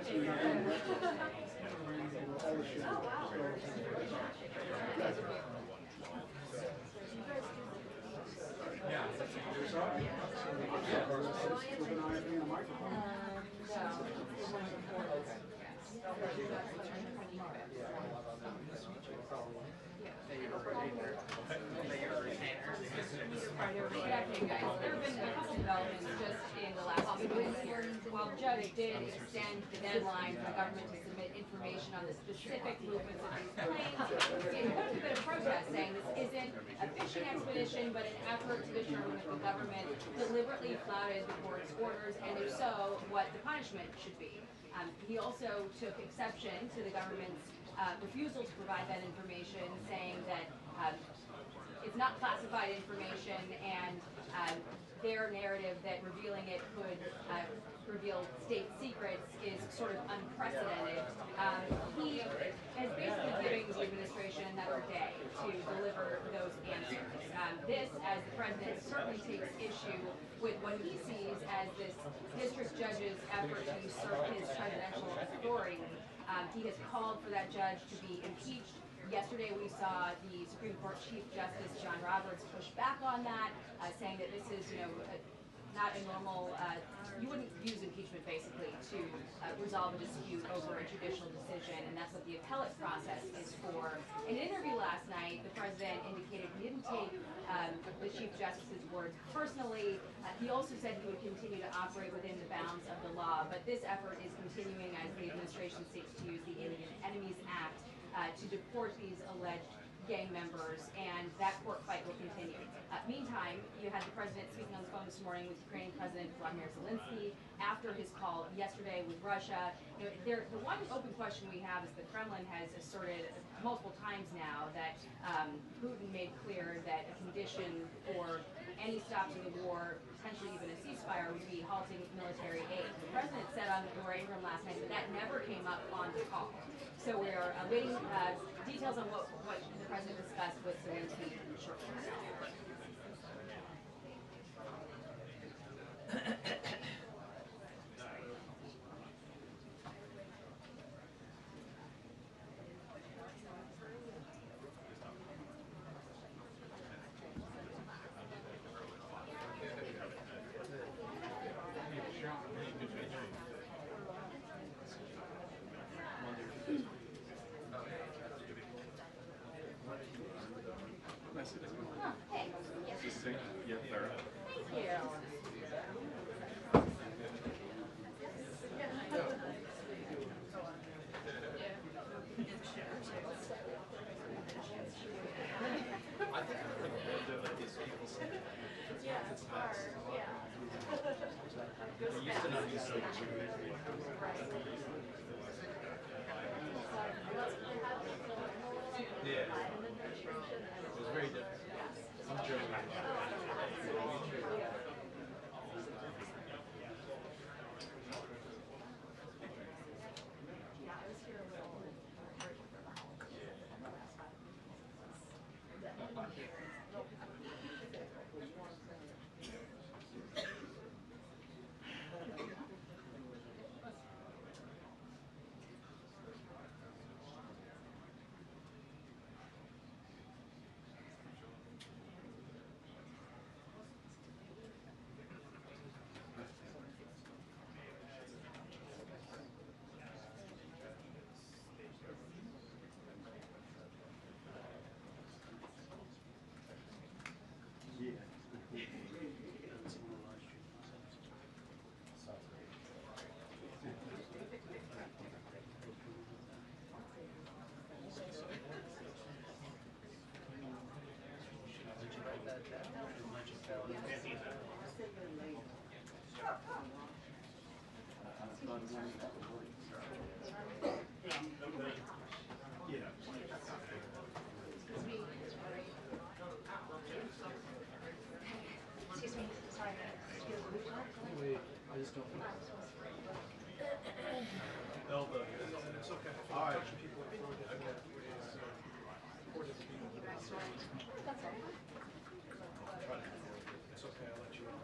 There have been a couple developments just in the last few weeks here. While the judge did extend the deadline for the government to submit information on the specific movements of these planes, it was a bit of protest saying this isn't a fishing expedition, but an effort to determine if the government deliberately flouted the court's orders, and if so, what the punishment should be. He also took exception to the government's refusal to provide that information, saying that it's not classified information, and their narrative that revealing it could reveal state secrets is sort of unprecedented. He is basically giving the administration another day to deliver those answers. This, as the president certainly takes issue with what he sees as this district judge's effort to usurp his presidential authority. He has called for that judge to be impeached. Yesterday we saw the Supreme Court Chief Justice John Roberts push back on that, saying that this is, not a normal, you wouldn't use impeachment basically to resolve a dispute over a judicial decision, and that's what the appellate process is for. In an interview last night, the president indicated he didn't take the Chief Justice's words personally. He also said he would continue to operate within the bounds of the law, but this effort is continuing as the administration seeks to use the Alien Enemies Act to deport these alleged gang members, and that court fight will continue. Meantime, you had the president speaking on the phone this morning with Ukrainian President Vladimir Zelensky after his call yesterday with Russia. The one open question we have is the Kremlin has asserted multiple times now that Putin made clear that a condition for any stop to the war, potentially even a ceasefire, would be halting military aid. The president said on Laura Ingraham last night that that never came up on the call. So we are awaiting details on what the president discussed with Zelensky shortly. Excuse me, sorry. Wait, I just don't. Elbow. It's okay. All right. It's okay, I'll let you know.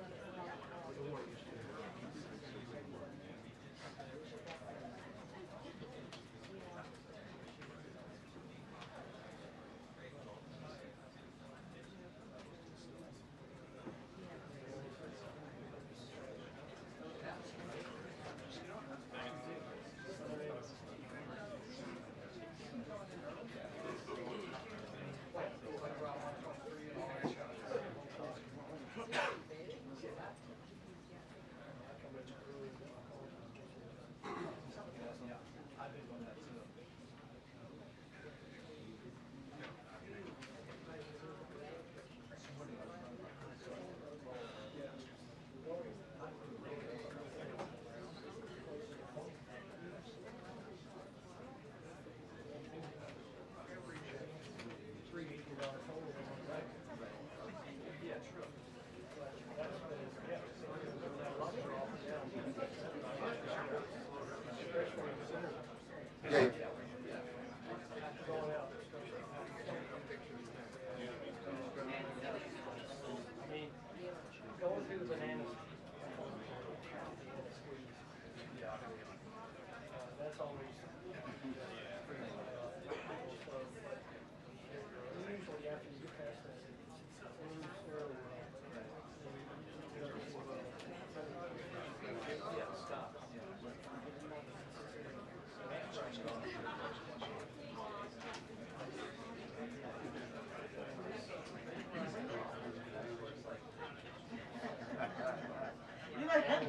I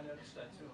noticed that too.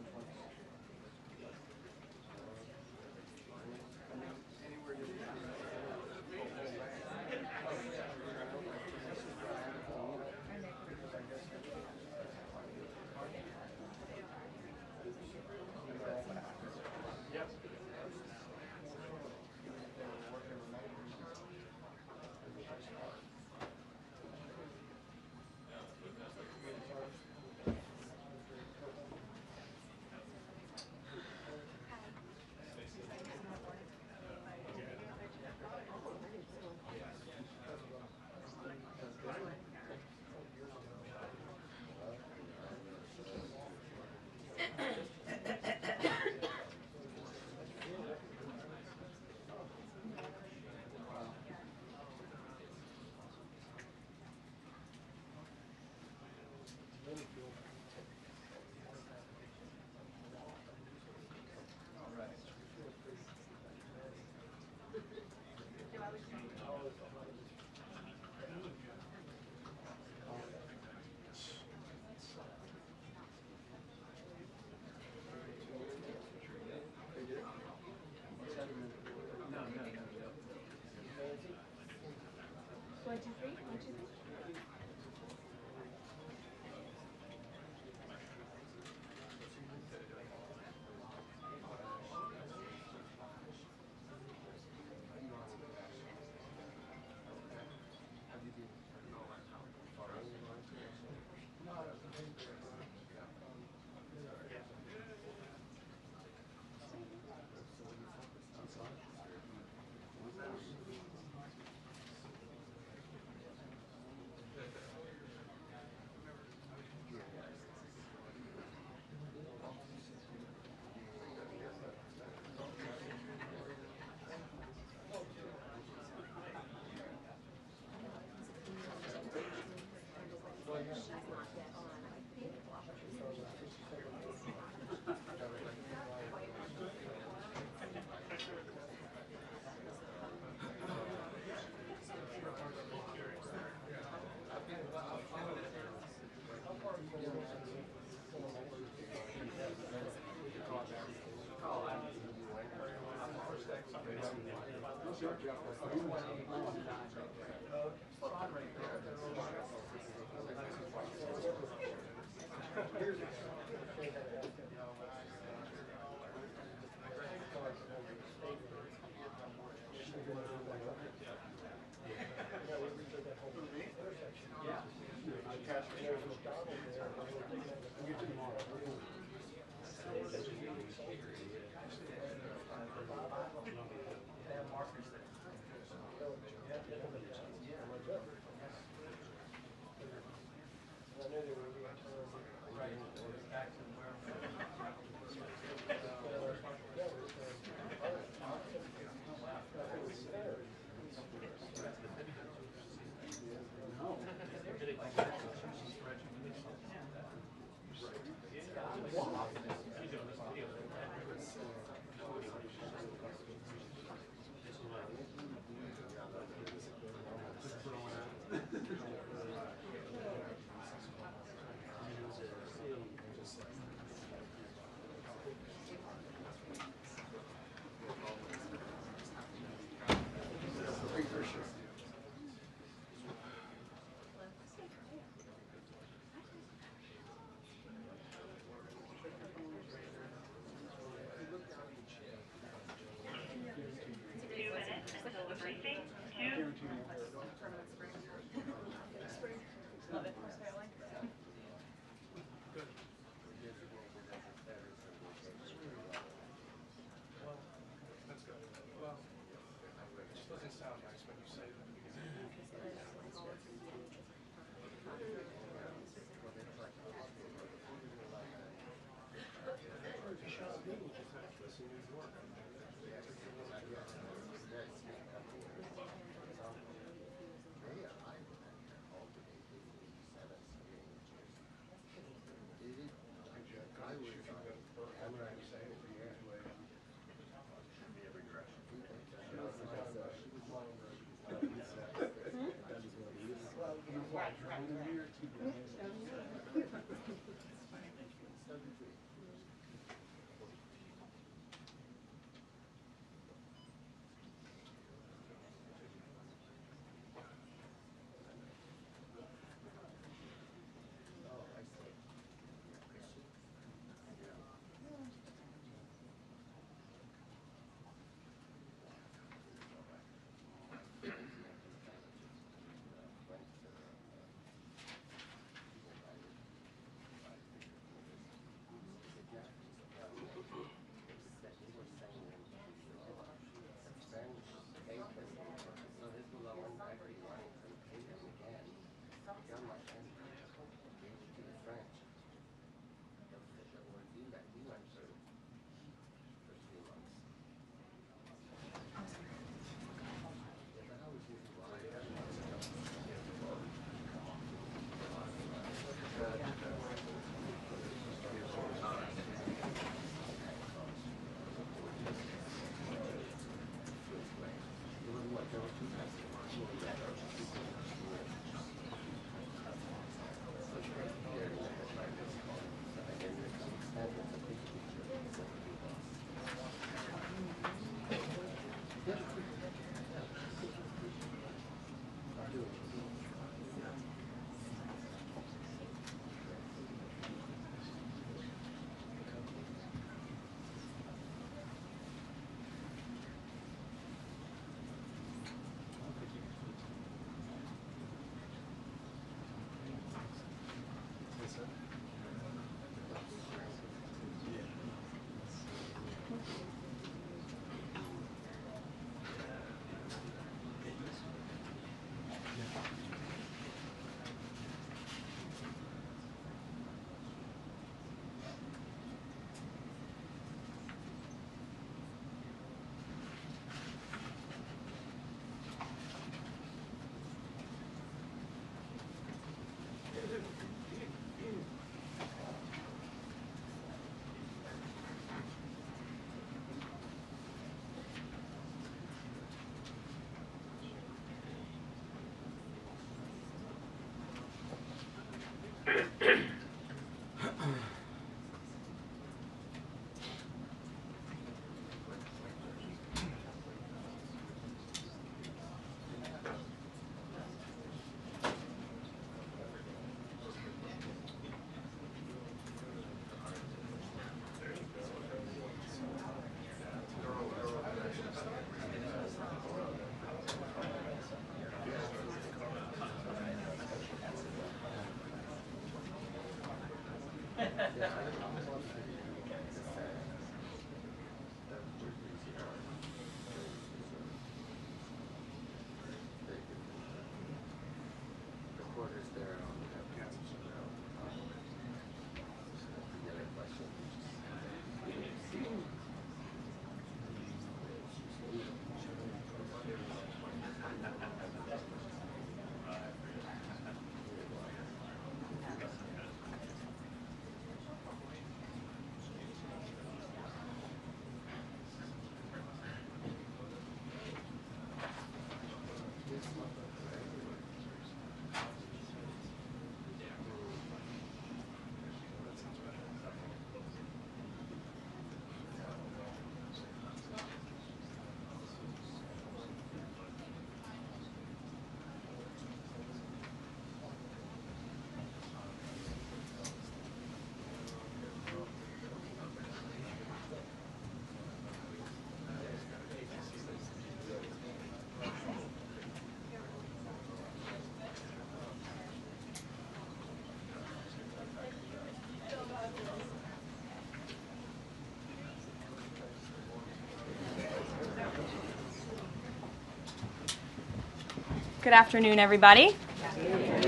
Good afternoon, everybody.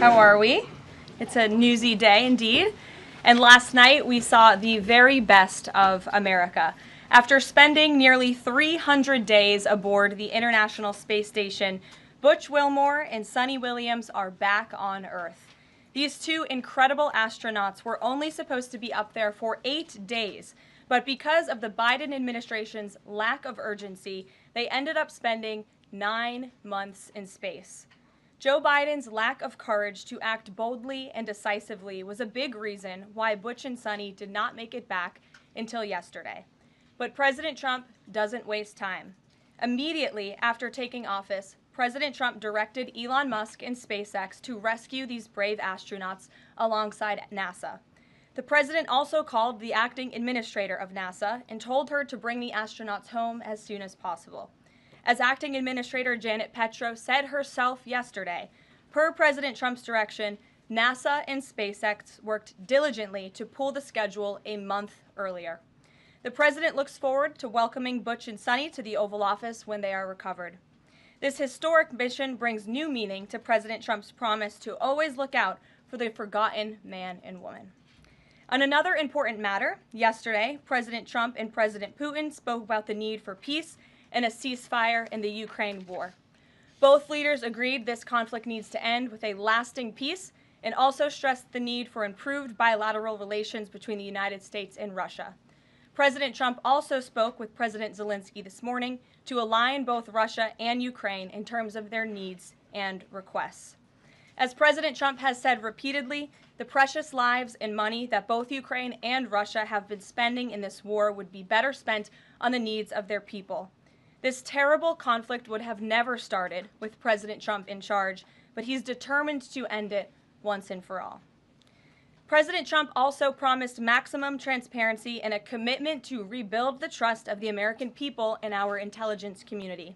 How are we? It's a newsy day indeed. And last night we saw the very best of America. After spending nearly 300 days aboard the International Space Station, Butch Wilmore and Suni Williams are back on Earth. These two incredible astronauts were only supposed to be up there for 8 days, but because of the Biden administration's lack of urgency, they ended up spending 9 months in space. Joe Biden's lack of courage to act boldly and decisively was a big reason why Butch and Sunny did not make it back until yesterday. But President Trump doesn't waste time. Immediately after taking office, President Trump directed Elon Musk and SpaceX to rescue these brave astronauts alongside NASA. The president also called the acting administrator of NASA and told her to bring the astronauts home as soon as possible. As acting administrator Janet Petro said herself yesterday, per President Trump's direction, NASA and SpaceX worked diligently to pull the schedule a month earlier. The president looks forward to welcoming Butch and Sunny to the Oval Office when they are recovered. This historic mission brings new meaning to President Trump's promise to always look out for the forgotten man and woman. On another important matter, yesterday, President Trump and President Putin spoke about the need for peace and a ceasefire in the Ukraine war. Both leaders agreed this conflict needs to end with a lasting peace and also stressed the need for improved bilateral relations between the United States and Russia. President Trump also spoke with President Zelensky this morning to align both Russia and Ukraine in terms of their needs and requests. As President Trump has said repeatedly, the precious lives and money that both Ukraine and Russia have been spending in this war would be better spent on the needs of their people. This terrible conflict would have never started with President Trump in charge, but he's determined to end it once and for all. President Trump also promised maximum transparency and a commitment to rebuild the trust of the American people and our intelligence community.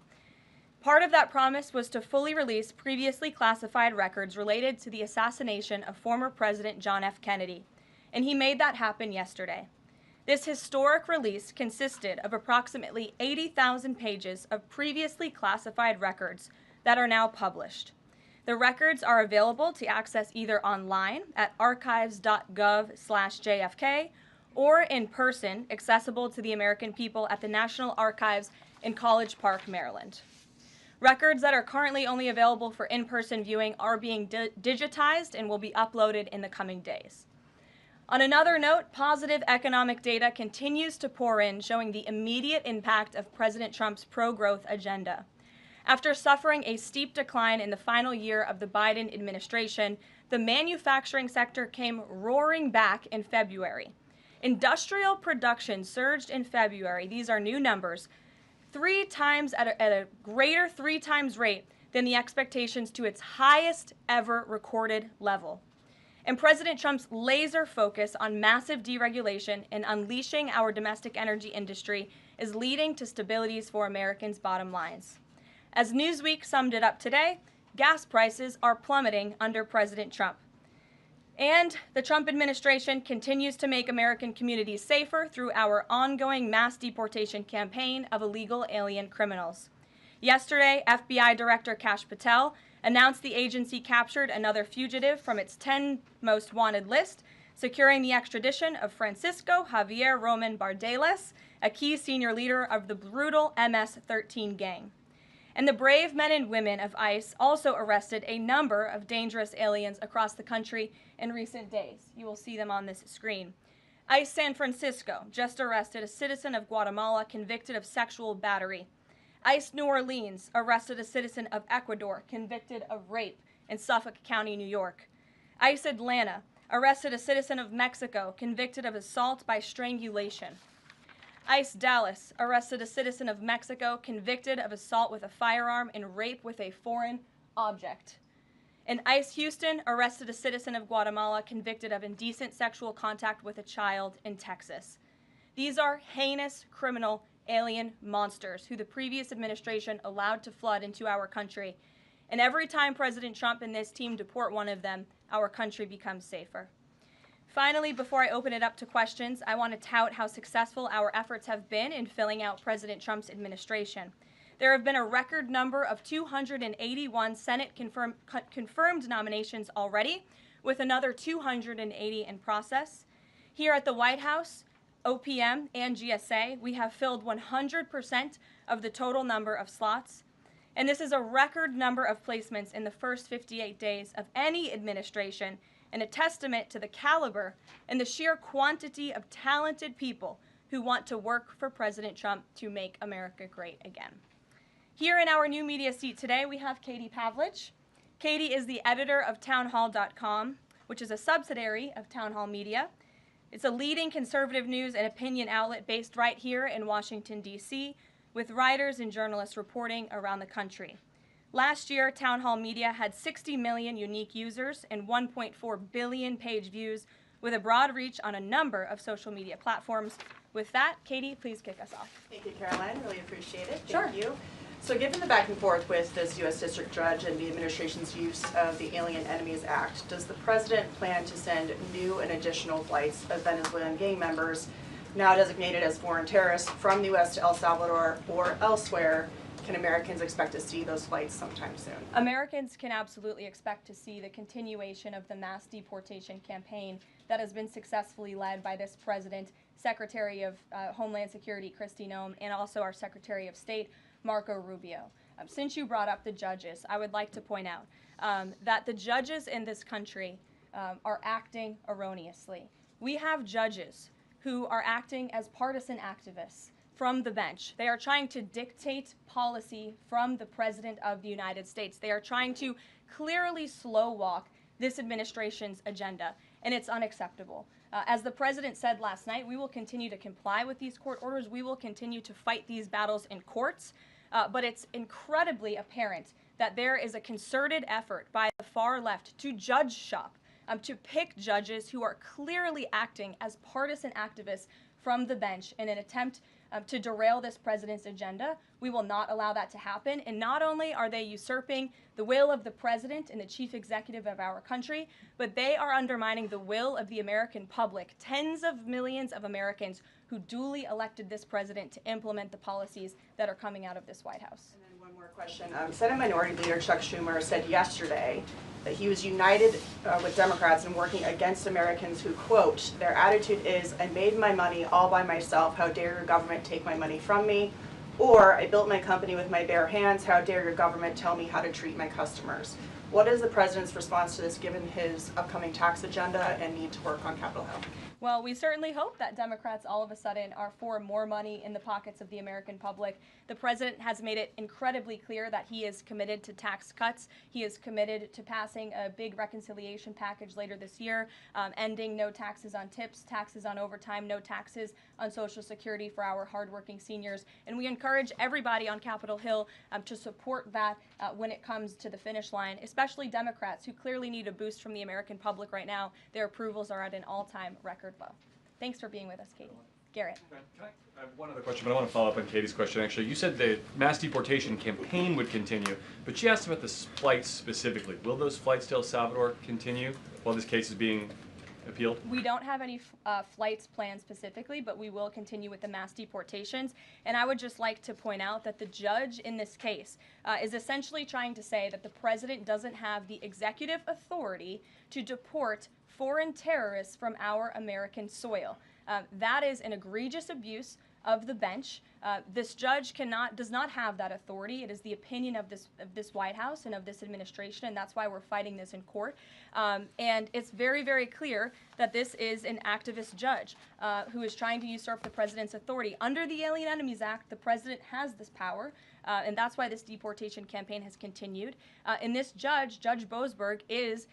Part of that promise was to fully release previously classified records related to the assassination of former President John F. Kennedy, and he made that happen yesterday. This historic release consisted of approximately 80,000 pages of previously classified records that are now published. The records are available to access either online at archives.gov/JFK or in person, accessible to the American people at the National Archives in College Park, Maryland. Records that are currently only available for in-person viewing are being digitized and will be uploaded in the coming days. On another note, positive economic data continues to pour in, showing the immediate impact of President Trump's pro-growth agenda. After suffering a steep decline in the final year of the Biden administration, the manufacturing sector came roaring back in February. Industrial production surged in February, these are new numbers, 3 times at a greater 3 times rate than the expectations to its highest ever recorded level. And President Trump's laser focus on massive deregulation and unleashing our domestic energy industry is leading to stabilities for Americans' bottom lines. As Newsweek summed it up today, gas prices are plummeting under President Trump. And the Trump administration continues to make American communities safer through our ongoing mass deportation campaign of illegal alien criminals. Yesterday, FBI Director Kash Patel announced the agency captured another fugitive from its 10 most wanted list, securing the extradition of Francisco Javier Roman Bardeles, a key senior leader of the brutal MS-13 gang. And the brave men and women of ICE also arrested a number of dangerous aliens across the country in recent days. You will see them on this screen. ICE San Francisco just arrested a citizen of Guatemala convicted of sexual battery. ICE New Orleans arrested a citizen of Ecuador convicted of rape in Suffolk County, New York. ICE Atlanta arrested a citizen of Mexico convicted of assault by strangulation. ICE Dallas arrested a citizen of Mexico convicted of assault with a firearm and rape with a foreign object. And ICE Houston arrested a citizen of Guatemala convicted of indecent sexual contact with a child in Texas. These are heinous criminal alien monsters who the previous administration allowed to flood into our country. And every time President Trump and this team deport one of them, our country becomes safer. Finally, before I open it up to questions, I want to tout how successful our efforts have been in filling out President Trump's administration. There have been a record number of 281 Senate confirmed nominations already, with another 280 in process. Here at the White House, OPM, and GSA, we have filled 100% of the total number of slots. And this is a record number of placements in the first 58 days of any administration, and a testament to the caliber and the sheer quantity of talented people who want to work for President Trump to make America great again. Here in our new media seat today, we have Katie Pavlich. Katie is the editor of townhall.com, which is a subsidiary of Town Hall Media. It's a leading conservative news and opinion outlet based right here in Washington, D.C., with writers and journalists reporting around the country. Last year, Town Hall Media had 60 million unique users and 1.4 billion page views, with a broad reach on a number of social media platforms. With that, Katie, please kick us off. Thank you, Caroline. Really appreciate it. Sure. Thank you. So given the back and forth with this U.S. District Judge and the administration's use of the Alien Enemies Act, does the President plan to send new and additional flights of Venezuelan gang members, now designated as foreign terrorists, from the U.S. to El Salvador or elsewhere? Can Americans expect to see those flights sometime soon? Americans can absolutely expect to see the continuation of the mass deportation campaign that has been successfully led by this President, Secretary of Homeland Security Kristi Noem, and also our Secretary of State, Marco Rubio. Since you brought up the judges, I would like to point out that the judges in this country are acting erroneously. We have judges who are acting as partisan activists from the bench. They are trying to dictate policy from the President of the United States. They are trying to clearly slow walk this administration's agenda, and it's unacceptable. As the President said last night, we will continue to comply with these court orders. We will continue to fight these battles in courts, but it's incredibly apparent that there is a concerted effort by the far left to judge shop, to pick judges who are clearly acting as partisan activists from the bench in an attempt to derail this president's agenda. We will not allow that to happen. And not only are they usurping the will of the president and the chief executive of our country, but they are undermining the will of the American public, tens of millions of Americans who duly elected this president to implement the policies that are coming out of this White House. And then one more question. Senate Minority Leader Chuck Schumer said yesterday that he was united with Democrats in working against Americans who, quote, their attitude is, I made my money all by myself, how dare your government take my money from me? Or, I built my company with my bare hands, how dare your government tell me how to treat my customers? What is the president's response to this given his upcoming tax agenda and need to work on Capitol Hill? Well, we certainly hope that Democrats all of a sudden are for more money in the pockets of the American public. The president has made it incredibly clear that he is committed to tax cuts. He is committed to passing a big reconciliation package later this year, ending no taxes on tips, taxes on overtime, no taxes on Social Security for our hardworking seniors. And we encourage everybody on Capitol Hill to support that when it comes to the finish line, especially Democrats who clearly need a boost from the American public right now. Their approvals are at an all-time record low. Thanks for being with us, Katie. Garrett. I have one other question, but I want to follow up on Katie's question. Actually, you said the mass deportation campaign would continue, but she asked about the flights specifically. Will those flights to El Salvador continue while this case is being appealed? We don't have any flights planned specifically, but we will continue with the mass deportations. And I would just like to point out that the judge in this case is essentially trying to say that the president doesn't have the executive authority to deport foreign terrorists from our American soil. That is an egregious abuse of the bench. This judge does not have that authority. It is the opinion of this White House and of this administration, and that's why we're fighting this in court. And it's very, very clear that this is an activist judge who is trying to usurp the president's authority. Under the Alien Enemies Act, the president has this power, and that's why this deportation campaign has continued. And this judge, Judge Boasberg, is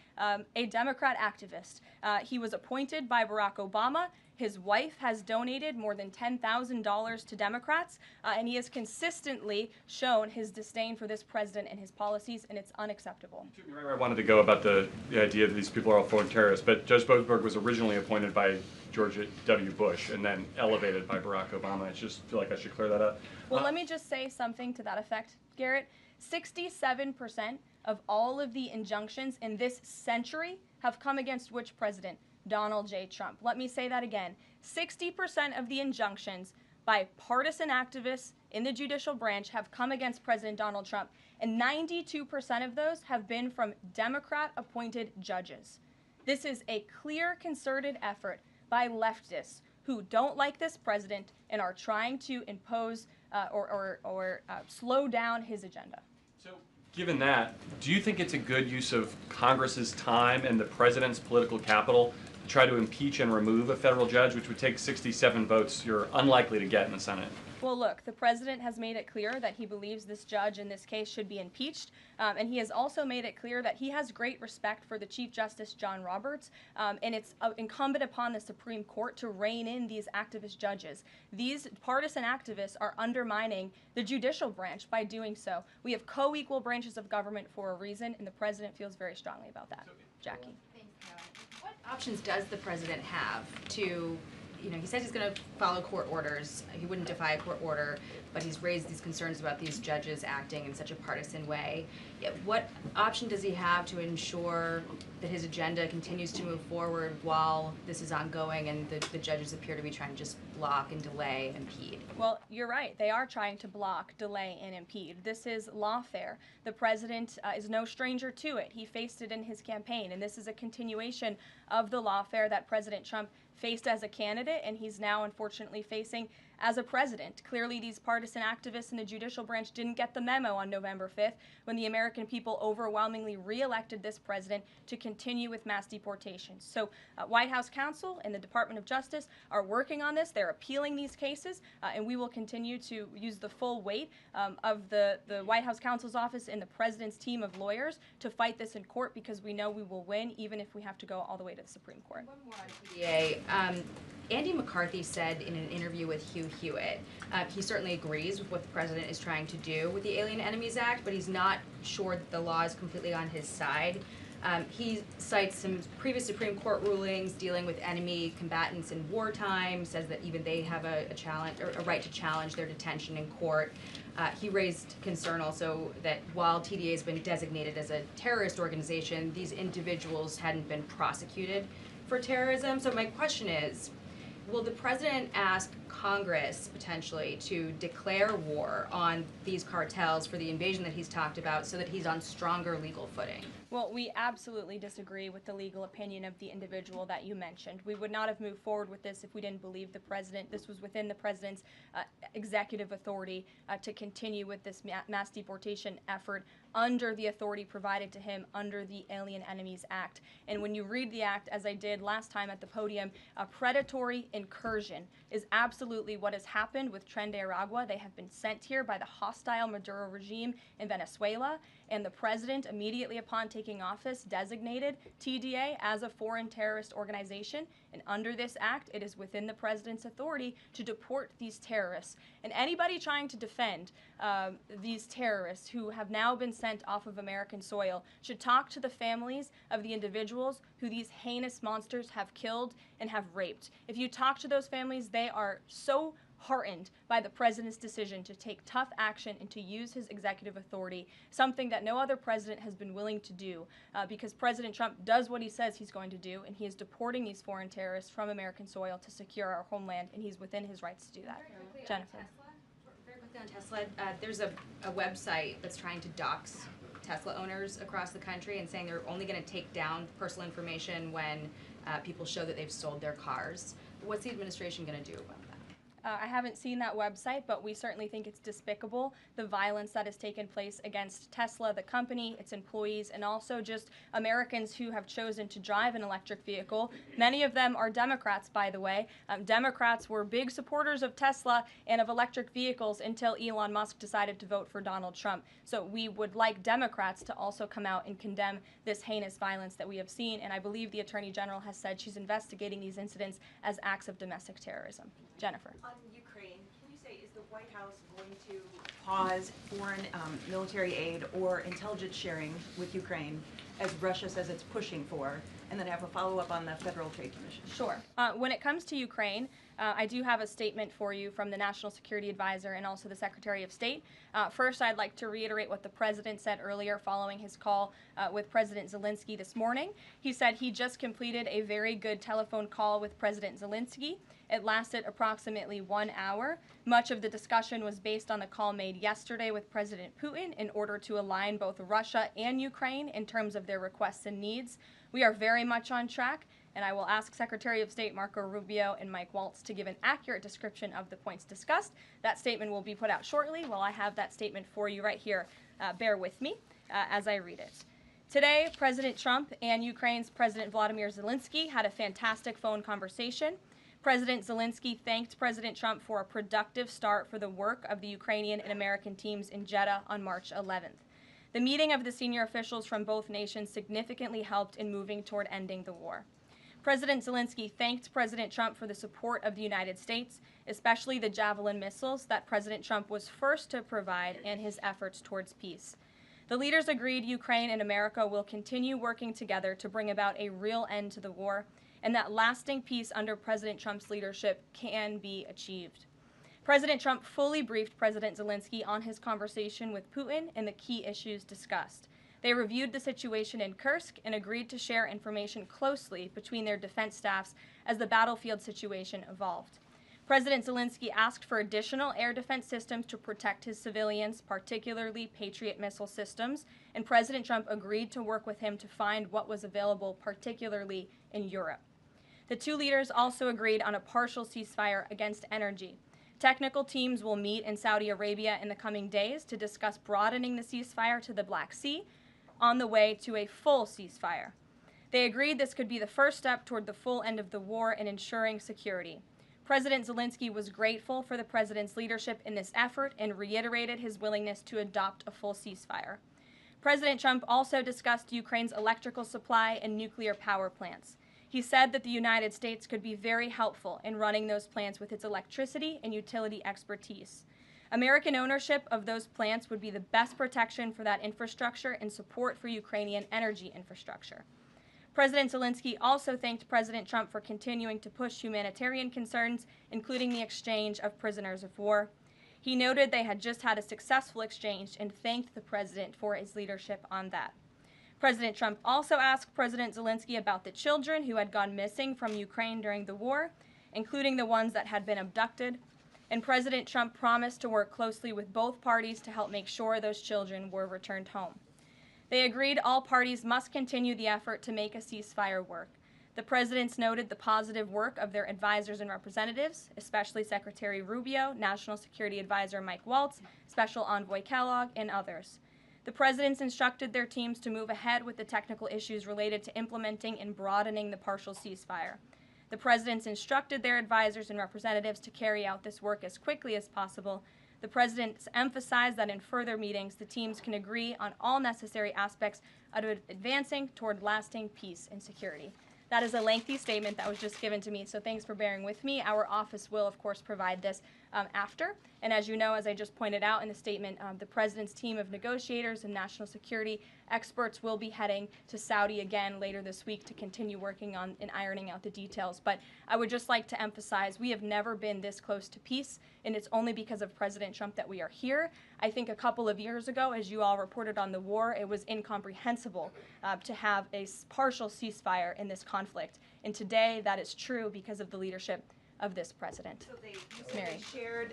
a Democrat activist. He was appointed by Barack Obama. His wife has donated more than $10,000 to Democrats, and he has consistently shown his disdain for this president and his policies, and it's unacceptable. Right where I wanted to go about the idea that these people are all foreign terrorists, but Judge Boasberg was originally appointed by George W. Bush and then elevated by Barack Obama. I just feel like I should clear that up. Well, let me just say something to that effect, Garrett. 67% of all of the injunctions in this century have come against which president? Donald J. Trump. Let me say that again. 60% of the injunctions by partisan activists in the judicial branch have come against President Donald Trump, and 92% of those have been from Democrat-appointed judges. This is a clear, concerted effort by leftists who don't like this president and are trying to impose or slow down his agenda. So, given that, do you think it's a good use of Congress's time and the president's political capital to try to impeach and remove a federal judge, which would take 67 votes you're unlikely to get in the Senate? Well, look, the president has made it clear that he believes this judge in this case should be impeached, and he has also made it clear that he has great respect for the Chief Justice John Roberts, and it's incumbent upon the Supreme Court to rein in these activist judges. These partisan activists are undermining the judicial branch by doing so. We have co-equal branches of government for a reason, and the president feels very strongly about that. Jackie. Thanks, Caroline. What options does the president have to, he says he's going to follow court orders. He wouldn't defy a court order, but he's raised these concerns about these judges acting in such a partisan way. What option does he have to ensure that his agenda continues to move forward while this is ongoing and the judges appear to be trying to just block and delay and impede? Well, you're right. They are trying to block, delay, and impede. This is lawfare. The president is no stranger to it. He faced it in his campaign, and this is a continuation of the lawfare that President Trump faced as a candidate, and he's now unfortunately facing as a president. Clearly, these partisan activists in the judicial branch didn't get the memo on November 5th when the American people overwhelmingly re-elected this president to continue with mass deportations. So White House counsel and the Department of Justice are working on this. They're appealing these cases, and we will continue to use the full weight of the White House counsel's office and the president's team of lawyers to fight this in court, because we know we will win, even if we have to go all the way to the Supreme Court. One more on TDA. Andy McCarthy said in an interview with Hugh Hewitt, he certainly agrees with what the president is trying to do with the Alien Enemies Act, but he's not sure that the law is completely on his side. He cites some previous Supreme Court rulings dealing with enemy combatants in wartime, says that even they have a right to challenge their detention in court. He raised concern also that while TDA has been designated as a terrorist organization, these individuals hadn't been prosecuted for terrorism. So my question is, will the president ask Congress potentially to declare war on these cartels for the invasion that he's talked about so that he's on stronger legal footing? Well, we absolutely disagree with the legal opinion of the individual that you mentioned. We would not have moved forward with this if we didn't believe the president. This was within the president's executive authority to continue with this mass deportation effort under the authority provided to him under the Alien Enemies Act. And when you read the act, as I did last time at the podium, a predatory incursion is absolutely what has happened with Tren de Aragua. They have been sent here by the hostile Maduro regime in Venezuela, and the president, immediately upon taking office, designated TDA as a foreign terrorist organization. And under this act, it is within the president's authority to deport these terrorists. And anybody trying to defend these terrorists who have now been sent off of American soil should talk to the families of the individuals who these heinous monsters have killed and have raped. If you talk to those families, they are so heartened by the president's decision to take tough action and to use his executive authority, something that no other president has been willing to do, because President Trump does what he says he's going to do, and he is deporting these foreign terrorists from American soil to secure our homeland, and he's within his rights to do that. Jennifer. Very quickly on Tesla, there's a website that's trying to dox Tesla owners across the country and saying they're only going to take down personal information when people show that they've sold their cars. What's the administration going to do about that? I haven't seen that website, but we certainly think it's despicable, the violence that has taken place against Tesla, the company, its employees, and also just Americans who have chosen to drive an electric vehicle. Many of them are Democrats, by the way. Democrats were big supporters of Tesla and of electric vehicles until Elon Musk decided to vote for Donald Trump. So we would like Democrats to also come out and condemn this heinous violence that we have seen, and I believe the Attorney General has said she's investigating these incidents as acts of domestic terrorism. Jennifer. On Ukraine, can you say, is the White House going to pause foreign military aid or intelligence sharing with Ukraine, as Russia says it's pushing for, and then have a follow-up on the Federal Trade Commission? Sure. When it comes to Ukraine, I do have a statement for you from the National Security Advisor and also the Secretary of State. First, I'd like to reiterate what the President said earlier following his call with President Zelensky this morning. He said he just completed a very good telephone call with President Zelensky. It lasted approximately 1 hour. Much of the discussion was based on the call made yesterday with President Putin in order to align both Russia and Ukraine in terms of their requests and needs. We are very much on track, and I will ask Secretary of State Marco Rubio and Mike Waltz to give an accurate description of the points discussed. That statement will be put out shortly. Well, I have that statement for you right here. Bear with me as I read it. Today, President Trump and Ukraine's President Volodymyr Zelensky had a fantastic phone conversation. President Zelensky thanked President Trump for a productive start for the work of the Ukrainian and American teams in Jeddah on March 11th. The meeting of the senior officials from both nations significantly helped in moving toward ending the war. President Zelensky thanked President Trump for the support of the United States, especially the Javelin missiles that President Trump was first to provide in his efforts towards peace. The leaders agreed Ukraine and America will continue working together to bring about a real end to the war, and that lasting peace under President Trump's leadership can be achieved. President Trump fully briefed President Zelensky on his conversation with Putin and the key issues discussed. They reviewed the situation in Kursk and agreed to share information closely between their defense staffs as the battlefield situation evolved. President Zelensky asked for additional air defense systems to protect his civilians, particularly Patriot missile systems, and President Trump agreed to work with him to find what was available, particularly in Europe. The two leaders also agreed on a partial ceasefire against energy. Technical teams will meet in Saudi Arabia in the coming days to discuss broadening the ceasefire to the Black Sea on the way to a full ceasefire. They agreed this could be the first step toward the full end of the war and ensuring security. President Zelensky was grateful for the president's leadership in this effort and reiterated his willingness to adopt a full ceasefire. President Trump also discussed Ukraine's electrical supply and nuclear power plants. He said that the United States could be very helpful in running those plants with its electricity and utility expertise. American ownership of those plants would be the best protection for that infrastructure and support for Ukrainian energy infrastructure. President Zelensky also thanked President Trump for continuing to push humanitarian concerns, including the exchange of prisoners of war. He noted they had just had a successful exchange and thanked the president for his leadership on that. President Trump also asked President Zelensky about the children who had gone missing from Ukraine during the war, including the ones that had been abducted, and President Trump promised to work closely with both parties to help make sure those children were returned home. They agreed all parties must continue the effort to make a ceasefire work. The presidents noted the positive work of their advisors and representatives, especially Secretary Rubio, National Security Advisor Mike Waltz, Special Envoy Kellogg, and others. The presidents instructed their teams to move ahead with the technical issues related to implementing and broadening the partial ceasefire. The presidents instructed their advisors and representatives to carry out this work as quickly as possible. The presidents emphasized that in further meetings, the teams can agree on all necessary aspects of advancing toward lasting peace and security. That is a lengthy statement that was just given to me, so thanks for bearing with me. Our office will, of course, provide this after. And as you know, as I just pointed out in the statement, the president's team of negotiators and national security experts will be heading to Saudi again later this week to continue working on and ironing out the details. But I would just like to emphasize we have never been this close to peace, and it's only because of President Trump that we are here. I think a couple of years ago, as you all reported on the war, it was incomprehensible to have a partial ceasefire in this conflict. And today, that is true because of the leadership of this president. So they Mary.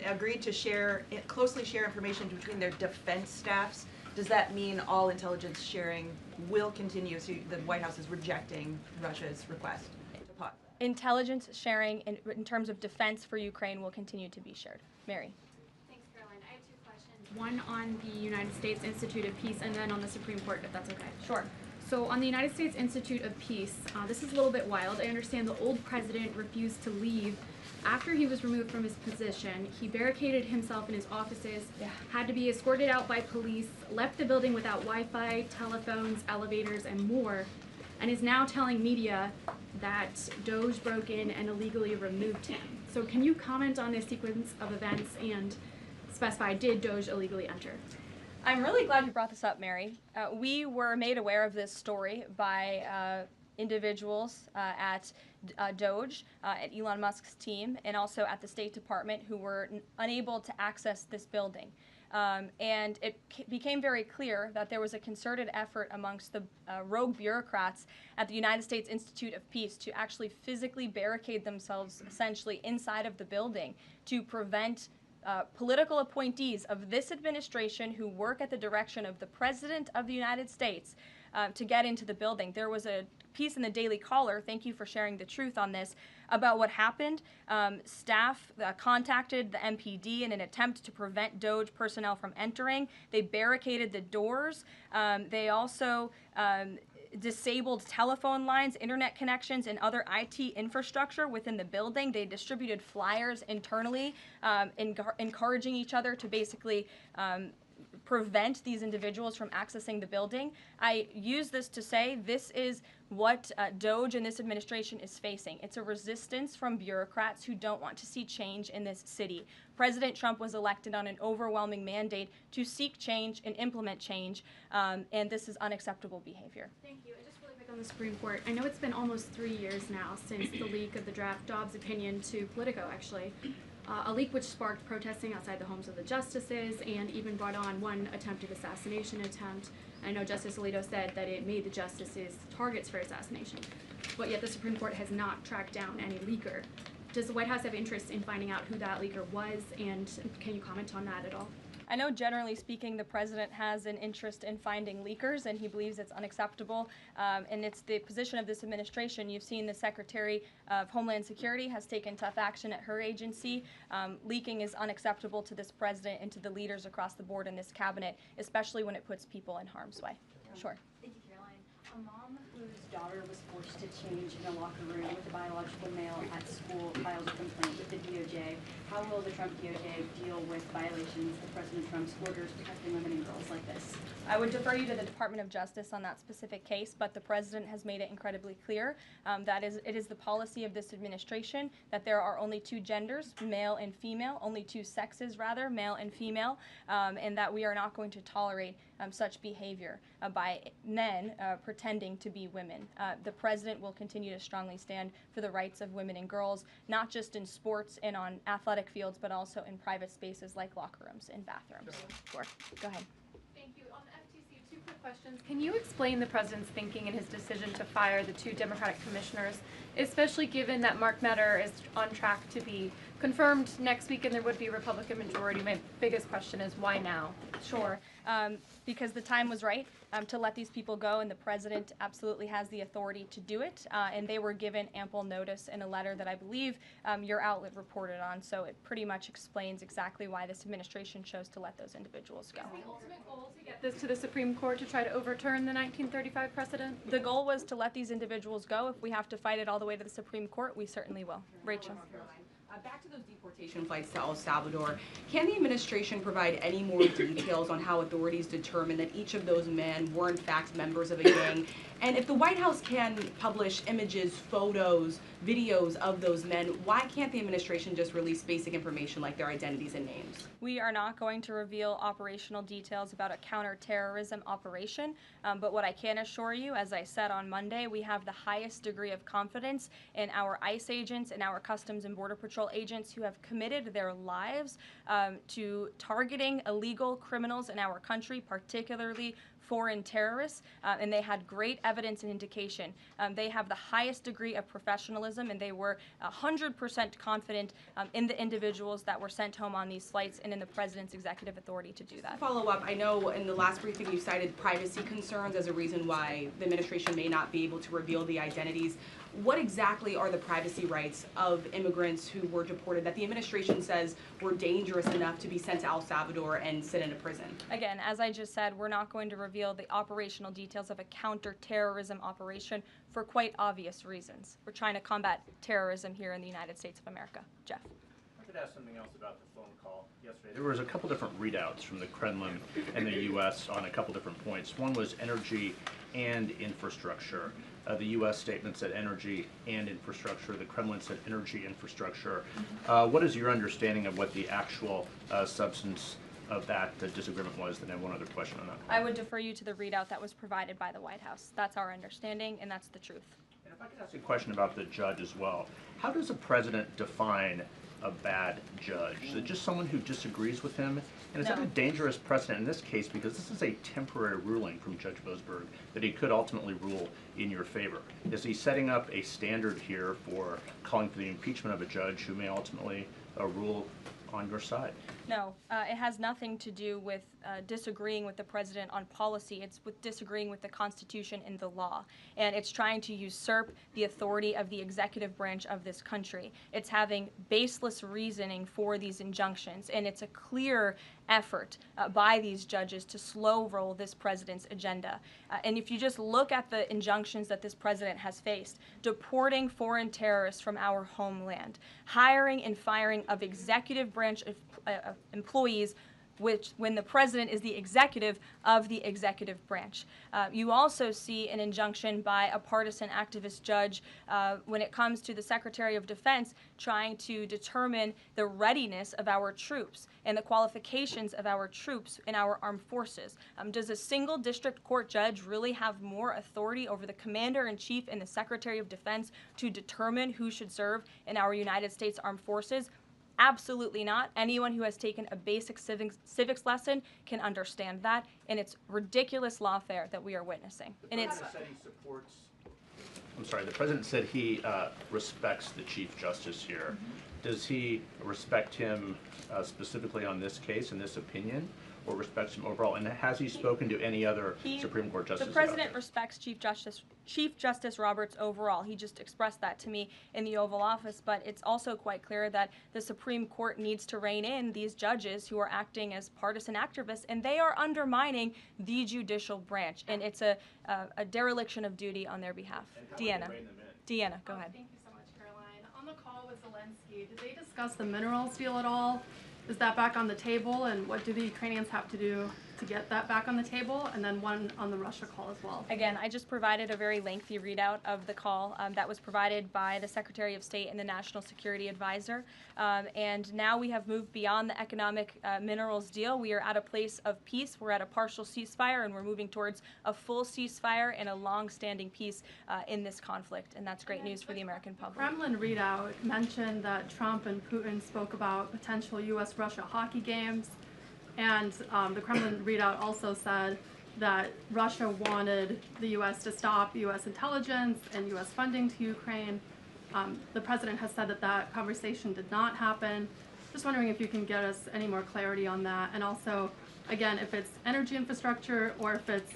agreed to closely share information between their defense staffs. Does that mean all intelligence sharing will continue? So the White House is rejecting Russia's request to pause. Intelligence sharing in terms of defense for Ukraine will continue to be shared. Mary. Thanks, Caroline. I have two questions. One on the United States Institute of Peace and then on the Supreme Court, if that's okay. Sure. So on the United States Institute of Peace, this is a little bit wild. I understand the old president refused to leave after he was removed from his position. He barricaded himself in his offices, had to be escorted out by police, left the building without Wi-Fi, telephones, elevators, and more, and is now telling media that Doge broke in and illegally removed him. So can you comment on this sequence of events and specify, did Doge illegally enter? I'm really glad you brought this up, Mary. We were made aware of this story by individuals at Doge, at Elon Musk's team, and also at the State Department who were unable to access this building. And it became very clear that there was a concerted effort amongst the rogue bureaucrats at the United States Institute of Peace to actually physically barricade themselves essentially inside of the building to prevent political appointees of this administration who work at the direction of the President of the United States to get into the building. There was a piece in the Daily Caller, thank you for sharing the truth on this, about what happened. Staff contacted the MPD in an attempt to prevent Doge personnel from entering. They barricaded the doors. They also disabled telephone lines, internet connections, and other IT infrastructure within the building. They distributed flyers internally, encouraging each other to basically prevent these individuals from accessing the building. I use this to say this is what DOGE and this administration is facing. It's a resistance from bureaucrats who don't want to see change in this city. President Trump was elected on an overwhelming mandate to seek change and implement change, and this is unacceptable behavior. Thank you. And just really quick on the Supreme Court, I know it's been almost 3 years now since the leak of the draft Dobbs opinion to Politico, actually. A leak which sparked protesting outside the homes of the justices and even brought on one attempted assassination attempt. I know Justice Alito said that it made the justices targets for assassination, but yet the Supreme Court has not tracked down any leaker. Does the White House have interest in finding out who that leaker was, and can you comment on that at all? I know generally speaking the president has an interest in finding leakers and he believes it's unacceptable, and it's the position of this administration. You've seen the Secretary of Homeland Security has taken tough action at her agency. Leaking is unacceptable to this president and to the leaders across the board in this cabinet, especially when it puts people in harm's way. Sure. Thank you, Caroline. A mom whose daughter was forced to change in a locker room with a biological male at school files a complaint with the DOJ. How will the Trump DOJ deal with violations of President Trump's orders protecting women and girls like this? I would defer you to the Department of Justice on that specific case, but the president has made it incredibly clear that it is the policy of this administration that there are only two genders, male and female, only two sexes rather, male and female, and that we are not going to tolerate such behavior by men pretending to be women. The president will continue to strongly stand for the rights of women and girls, not just in sports and on athletic fields, but also in private spaces like locker rooms and bathrooms. Sure. Go ahead. Thank you. On the FTC, two quick questions. Can you explain the president's thinking in his decision to fire the two Democratic commissioners, especially given that Mark Meadow is on track to be confirmed next week and there would be a Republican majority? My biggest question is why now? Sure. Because the time was right to let these people go, and the president absolutely has the authority to do it, and they were given ample notice in a letter that I believe your outlet reported on, so it pretty much explains exactly why this administration chose to let those individuals go. Is the ultimate goal to get this to the Supreme Court to try to overturn the 1935 precedent? The goal was to let these individuals go. If we have to fight it all the way to the Supreme Court, we certainly will. Rachel. Back to those deportation flights to El Salvador, can the administration provide any more details on how authorities determined that each of those men were in fact members of a gang? And if the White House can publish images, photos, videos of those men, why can't the administration just release basic information like their identities and names? We are not going to reveal operational details about a counterterrorism operation, but what I can assure you, as I said on Monday, we have the highest degree of confidence in our ICE agents and our Customs and Border Patrol agents who have committed their lives to targeting illegal criminals in our country, particularly foreign terrorists, and they had great evidence and indication. They have the highest degree of professionalism, and they were 100% confident in the individuals that were sent home on these flights and in the president's executive authority to do that. Follow up, I know in the last briefing you cited privacy concerns as a reason why the administration may not be able to reveal the identities. What exactly are the privacy rights of immigrants who were deported that the administration says were dangerous enough to be sent to El Salvador and sit in a prison? Again, as I just said, we're not going to reveal the operational details of a counterterrorism operation for quite obvious reasons. We're trying to combat terrorism here in the United States of America. Jeff. I could ask something else about the phone call yesterday. There was a couple different readouts from the Kremlin and the U.S. on a couple different points. One was energy and infrastructure. The U.S. statement said energy and infrastructure. The Kremlin said energy infrastructure. What is your understanding of what the actual substance of that disagreement was? Then I have one other question on that. I would defer you to the readout that was provided by the White House. That's our understanding, and that's the truth. And if I could ask a question about the judge as well. How does a president define a bad judge? Is it just someone who disagrees with him? And is that a dangerous precedent in this case, because this is a temporary ruling from Judge Boasberg that he could ultimately rule in your favor? Is he setting up a standard here for calling for the impeachment of a judge who may ultimately rule on your side? No, it has nothing to do with disagreeing with the president on policy. It's with disagreeing with the Constitution and the law. And it's trying to usurp the authority of the executive branch of this country. It's having baseless reasoning for these injunctions. And it's a clear effort by these judges to slow roll this president's agenda. And if you just look at the injunctions that this president has faced, deporting foreign terrorists from our homeland, hiring and firing of executive branch employees, which when the president is the executive of the executive branch. You also see an injunction by a partisan activist judge when it comes to the Secretary of Defense trying to determine the readiness of our troops and the qualifications of our troops in our armed forces. Does a single district court judge really have more authority over the Commander-in-Chief and the Secretary of Defense to determine who should serve in our United States Armed Forces? Absolutely not. Anyone who has taken a basic civics lesson can understand that, and it's ridiculous lawfare that we are witnessing. And it's. The president said he respects the Chief Justice here. Does he respect him specifically on this case and this opinion, or respects him overall? And has he spoken to any other Supreme Court justices? The president respects Chief Justice Roberts overall. He just expressed that to me in the Oval Office, but it's also quite clear that the Supreme Court needs to rein in these judges who are acting as partisan activists, and they are undermining the judicial branch, and it's a dereliction of duty on their behalf. Deanna, go ahead. Thank you so much, Caroline. On the call with Zelensky, did they discuss the minerals deal at all? Is that back on the table, and what do the Ukrainians have to do to get that back on the table? And then one on the Russia call as well. Again, I just provided a very lengthy readout of the call that was provided by the Secretary of State and the National Security Advisor. And now we have moved beyond the economic minerals deal. We are at a place of peace. We're at a partial ceasefire, and we're moving towards a full ceasefire and a long-standing peace in this conflict. And that's great news for the American public. Kremlin readout mentioned that Trump and Putin spoke about potential U.S.-Russia hockey games. And the Kremlin readout also said that Russia wanted the U.S. to stop U.S. intelligence and U.S. funding to Ukraine. The president has said that that conversation did not happen. Just wondering if you can get us any more clarity on that. And also, again, if it's energy infrastructure or if it's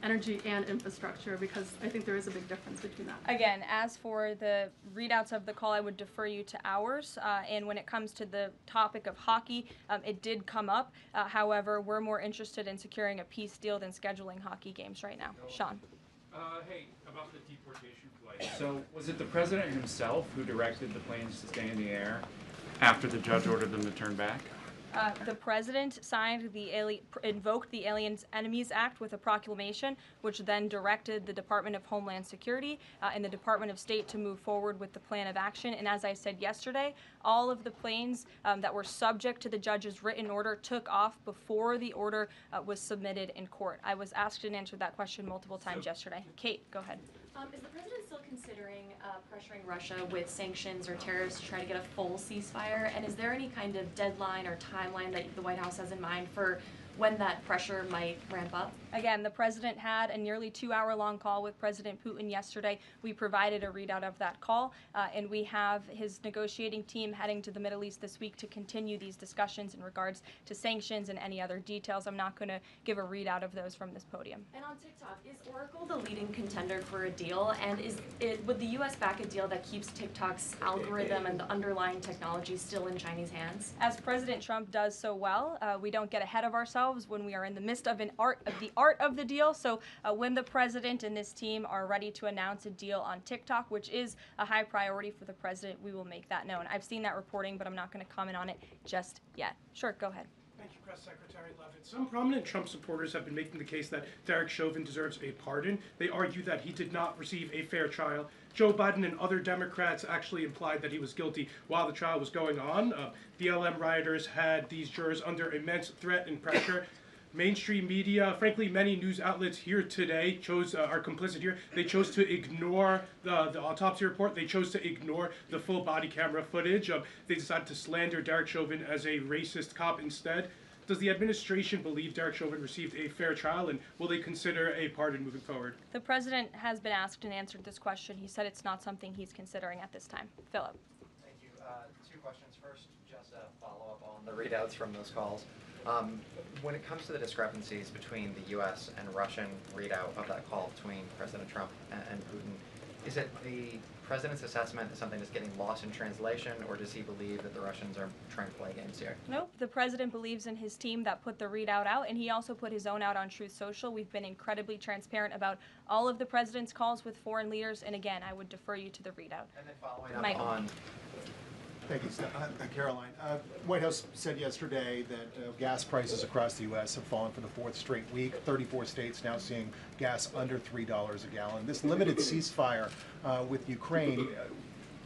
energy and infrastructure, because I think there is a big difference between that. Again, as for the readouts of the call, I would defer you to ours. And when it comes to the topic of hockey, it did come up. However, we're more interested in securing a peace deal than scheduling hockey games right now. Sean. Hey, about the deportation flight. So was it the president himself who directed the planes to stay in the air after the judge ordered them to turn back? The president signed invoked the Aliens Enemies Act with a proclamation, which then directed the Department of Homeland Security and the Department of State to move forward with the plan of action. And as I said yesterday, all of the planes that were subject to the judge's written order took off before the order was submitted in court. I was asked and answered that question multiple times yesterday. Kate, go ahead. Is the president still considering pressuring Russia with sanctions or tariffs to try to get a full ceasefire? And is there any kind of deadline or timeline that the White House has in mind for when that pressure might ramp up? Again, the president had a nearly 2-hour-long call with President Putin yesterday. We provided a readout of that call, and we have his negotiating team heading to the Middle East this week to continue these discussions in regards to sanctions and any other details. I'm not going to give a readout of those from this podium. And on TikTok, is Oracle the leading contender for a deal? And would the U.S. back a deal that keeps TikTok's algorithm and the underlying technology still in Chinese hands? As President Trump does so well, we don't get ahead of ourselves when we are in the midst of the art of the deal. So when the president and this team are ready to announce a deal on TikTok, which is a high priority for the president, we will make that known. I've seen that reporting, but I'm not going to comment on it just yet. Sure, go ahead. Thank you, Press Secretary Leavitt. Some prominent Trump supporters have been making the case that Derek Chauvin deserves a pardon. They argue that he did not receive a fair trial. Joe Biden and other Democrats actually implied that he was guilty while the trial was going on. BLM rioters had these jurors under immense threat and pressure. Mainstream media, frankly, many news outlets here today are complicit here. They chose to ignore the autopsy report. They chose to ignore the full body camera footage. They decided to slander Derek Chauvin as a racist cop instead. Does the administration believe Derek Chauvin received a fair trial, and will they consider a pardon moving forward? The president has been asked and answered this question. He said it's not something he's considering at this time. Philip. Thank you. Two questions. First, just a follow-up on the readouts from those calls. When it comes to the discrepancies between the U.S. and Russian readout of that call between President Trump and Putin, is it the president's assessment that something is getting lost in translation, or does he believe that the Russians are trying to play games here? Nope. The president believes in his team that put the readout out, and he also put his own out on Truth Social. We've been incredibly transparent about all of the president's calls with foreign leaders, and again, I would defer you to the readout. And then following up Michael. on... Thank you, Caroline. White House said yesterday that gas prices across the U.S. have fallen for the fourth straight week. 34 states now seeing gas under $3 a gallon. This limited ceasefire with Ukraine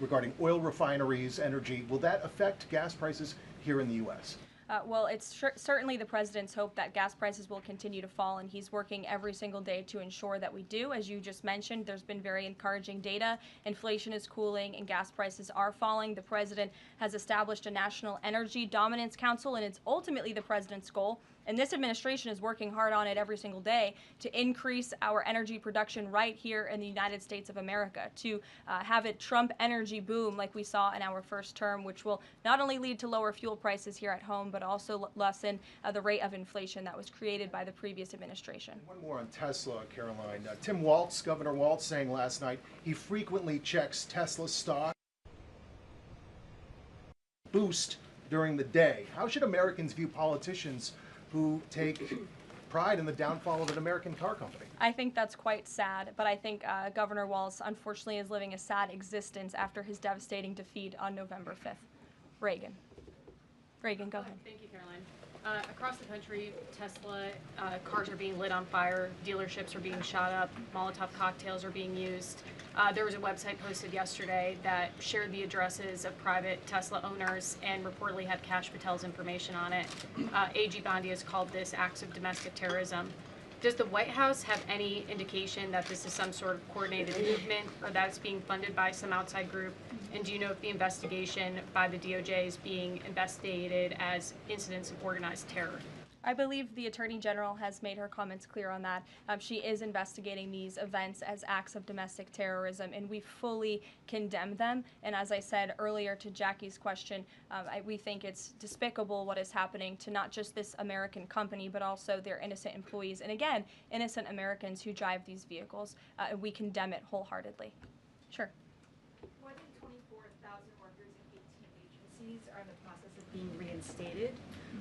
regarding oil refineries, energy, will that affect gas prices here in the U.S.? Well, it's certainly the president's hope that gas prices will continue to fall, and he's working every single day to ensure that we do. As you just mentioned, there's been very encouraging data. Inflation is cooling and gas prices are falling. The president has established a National Energy Dominance Council, and it's ultimately the president's goal, and this administration is working hard on it every single day, to increase our energy production right here in the United States of America, to have it Trump energy boom like we saw in our first term, which will not only lead to lower fuel prices here at home, but also lessen the rate of inflation that was created by the previous administration. One more on Tesla, Caroline. Tim Walz, Governor Walz, saying last night he frequently checks Tesla stock boost during the day. How should Americans view politicians who take pride in the downfall of an American car company? I think that's quite sad, but I think Governor Walz unfortunately is living a sad existence after his devastating defeat on November 5th. Reagan, go ahead. Thank you, Caroline. Across the country, Tesla cars are being lit on fire, dealerships are being shot up, Molotov cocktails are being used. There was a website posted yesterday that shared the addresses of private Tesla owners and reportedly had Kash Patel's information on it. A.G. Bondi has called this acts of domestic terrorism. Does the White House have any indication that this is some sort of coordinated movement or that it's being funded by some outside group? And do you know if the investigation by the DOJ is being investigated as incidents of organized terror? I believe the Attorney General has made her comments clear on that. She is investigating these events as acts of domestic terrorism, and we fully condemn them. And as I said earlier to Jackie's question, we think it's despicable what is happening to not just this American company, but also their innocent employees. And again, innocent Americans who drive these vehicles. And we condemn it wholeheartedly. Sure. More than 24,000 workers in 18 agencies are in the process of being reinstated.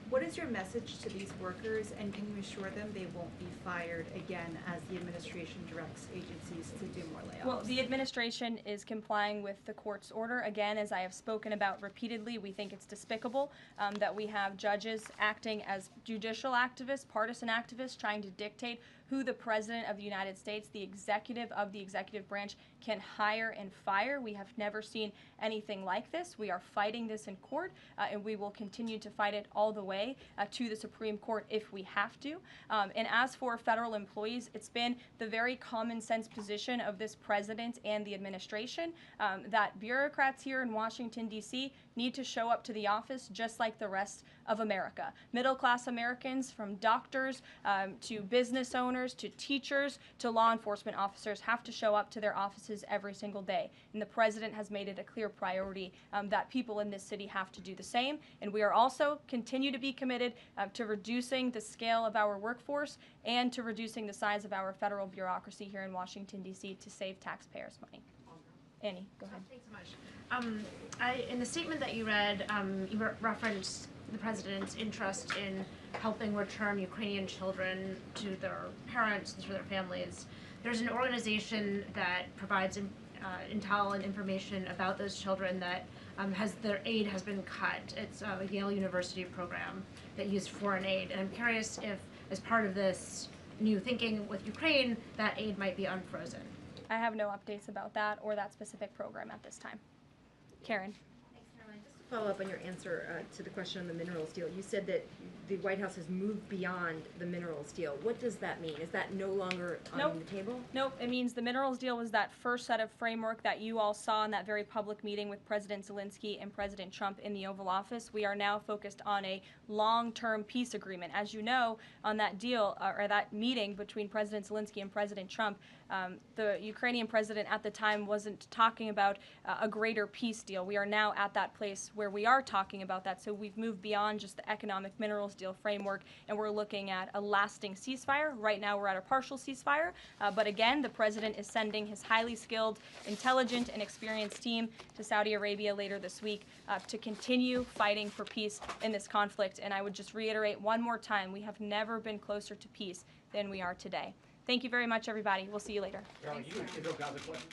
What is your message to these workers, and can you assure them they won't be fired again as the administration directs agencies to do more layoffs? Well, the administration is complying with the court's order. Again, as I have spoken about repeatedly, we think it's despicable that we have judges acting as judicial activists, partisan activists, trying to dictate who the President of the United States, the executive of the executive branch, can hire and fire. We have never seen anything like this. We are fighting this in court, and we will continue to fight it all the way to the Supreme Court if we have to. And as for federal employees, it's been the very common sense position of this president and the administration that bureaucrats here in Washington, D.C. need to show up to the office just like the rest of America. Middle-class Americans, from doctors to business owners to teachers to law enforcement officers, have to show up to their offices every single day. And the president has made it a clear priority that people in this city have to do the same. And we are also continue to be committed to reducing the scale of our workforce and to reducing the size of our federal bureaucracy here in Washington, D.C. to save taxpayers' money. Annie, go ahead. Thanks so much. In the statement that you read, you referenced the president's interest in helping return Ukrainian children to their parents and to their families. There's an organization that provides intel and information about those children that their aid has been cut. It's a Yale University program that used foreign aid. And I'm curious if, as part of this new thinking with Ukraine, that aid might be unfrozen. I have no updates about that or that specific program at this time. Karen. Thanks, Caroline. Just to follow up on your answer to the question on the minerals deal, you said that the White House has moved beyond the minerals deal. What does that mean? Is that no longer on the table? Nope. It means the minerals deal was that first set of framework that you all saw in that very public meeting with President Zelensky and President Trump in the Oval Office. We are now focused on a long-term peace agreement. As you know, on that deal, or that meeting between President Zelensky and President Trump, the Ukrainian president at the time wasn't talking about a greater peace deal. We are now at that place where we are talking about that. So we've moved beyond just the economic minerals deal framework, and we're looking at a lasting ceasefire. Right now we're at a partial ceasefire, but again, the president is sending his highly skilled, intelligent, and experienced team to Saudi Arabia later this week to continue fighting for peace in this conflict. And I would just reiterate one more time, we have never been closer to peace than we are today. Thank you very much, everybody. We'll see you later. Caroline, you got the question.